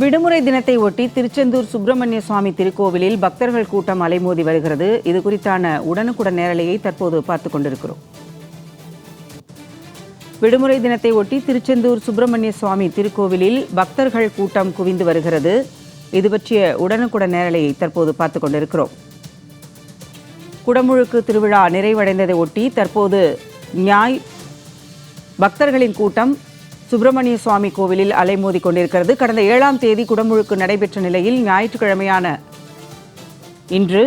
விடுமுறை தினத்தை ஒட்டி திருச்செந்தூர் சுப்பிரமணிய சுவாமி திருக்கோவிலில் பக்தர்கள் கூட்டம் அலைமோதி வருகிறது. இது குறித்தான உடனுக்குடன் நேரலையை தற்போது பார்த்துக் கொண்டிருக்கிறோம். விடுமுறை தினத்தை ஒட்டி திருச்செந்தூர் சுப்பிரமணிய சுவாமி திருக்கோவிலில் பக்தர்கள் கூட்டம் குவிந்து வருகிறது. இது பற்றிய உடனுக்குடன் நேரலையை தற்போது பார்த்துக் கொண்டிருக்கிறோம். குடமுழுக்கு திருவிழா நிறைவடைந்ததை ஒட்டி தற்போது பக்தர்களின் கூட்டம் சுப்பிரமணிய சுவாமி கோவிலில் அலைமோதி கொண்டிருக்கிறது. கடந்த 7ஆம் தேதி குடமுழுக்கு நடைபெற்ற நிலையில் ஞாயிற்றுக்கிழமையான இன்று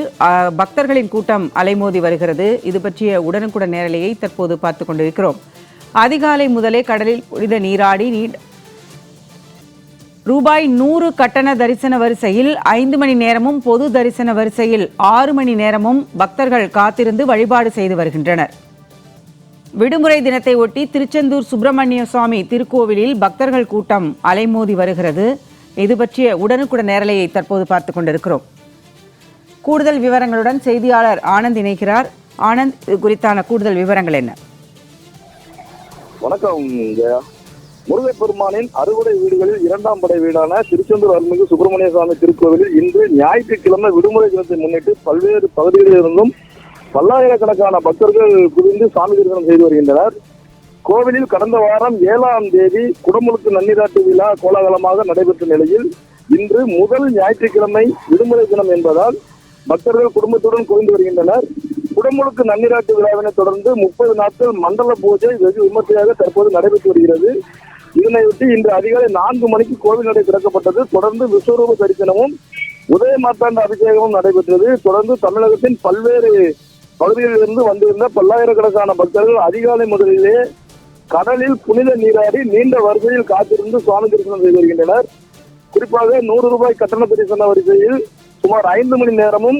பக்தர்களின் கூட்டம் அலைமோதி வருகிறது. இது பற்றிய உடனுக்குடன் நேரலையை தற்போது பார்த்துக் கொண்டிருக்கிறோம். அதிகாலை முதலே கடலில் புனித நீராடி ரூபாய் 100 கட்டண தரிசன வரிசையில் 5 மணி நேரமும், பொது தரிசன வரிசையில் 6 மணி நேரமும் பக்தர்கள் காத்திருந்து வழிபாடு செய்து வருகின்றனர். விடுமுறை தினத்தை ஒட்டி திருச்செந்தூர் சுப்பிரமணிய சுவாமி திருக்கோவிலில் பக்தர்கள் கூட்டம் அலைமோதி வருகிறது. இது பற்றிய உடனுக்குடன் நேரலையை தற்போது பார்த்துக் கொண்டிருக்கிறோம். கூடுதல் விவரங்களுடன் செய்தியாளர் ஆனந்த் இணைகிறார். ஆனந்த், இது குறித்தான கூடுதல் விவரங்கள் என்ன? வணக்கம் ஜெயா. முருகப்பெருமானின் அறுவடை வீடுகளில் 2ஆம் படை வீடான திருச்செந்தூர் அருள்மிகு சுப்பிரமணிய சுவாமி திருக்கோவிலில் இன்று ஞாயிற்றுக்கிழமை விடுமுறை தினத்தை முன்னிட்டு பல்வேறு பகுதிகளில் இருந்தும் பல்லாயிரக்கணக்கான பக்தர்கள் குவிந்து சாமி தரிசனம் செய்து வருகின்றனர். கோவிலில் கடந்த வாரம் 7ஆம் தேதி குடமுழுக்கு நன்னீராட்டு விழா கோலாகலமாக நடைபெற்ற நிலையில் இன்று முதல் ஞாயிற்றுக்கிழமை விடுமுறை தினம் என்பதால் பக்தர்கள் குடும்பத்துடன் குவிந்து வருகின்றனர். குடமுழுக்கு நன்னீராட்டு விழாவினை தொடர்ந்து 30 நாட்கள் மண்டல பூஜை வெகு விமர்சையாக தற்போது நடைபெற்று வருகிறது. இதனையொட்டி இன்று அதிகாலை 4 மணிக்கு கோவில் நடை திறக்கப்பட்டது. தொடர்ந்து விஸ்வரூப தரிசனமும் உதய மார்த்தாண்ட அபிஷேகமும் நடைபெற்றது. தொடர்ந்து தமிழகத்தின் பல்வேறு பகுதிகளிலிருந்து வந்திருந்த பல்லாயிரக்கணக்கான பக்தர்கள் அதிகாலை முதலிலே கடலில் புனித நீராடி நீண்ட வரிசையில் காத்திருந்து சுவாமி தரிசனம் செய்து வருகின்றனர். குறிப்பாக 100 ரூபாய் கட்டண தரிசன வரிசையில் சுமார் 5 மணி நேரமும்,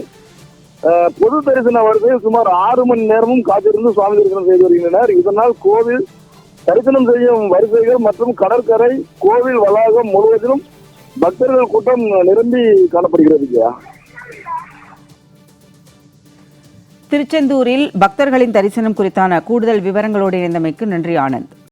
பொது தரிசன வரிசையில் சுமார் 6 மணி நேரமும் காத்திருந்து சுவாமி தரிசனம் செய்து வருகின்றனர். இதனால் கோவில் தரிசனம் செய்யும் வரிசைகள் மற்றும் கடற்கரை, கோவில் வளாகம் முழுவதிலும் பக்தர்கள் கூட்டம் நிரம்பி காணப்படுகிறது. திருச்செந்தூரில் பக்தர்களின் தரிசனம் குறித்தான கூடுதல் விவரங்களோடு இணைந்தமைக்கு நன்றி ஆனந்த்.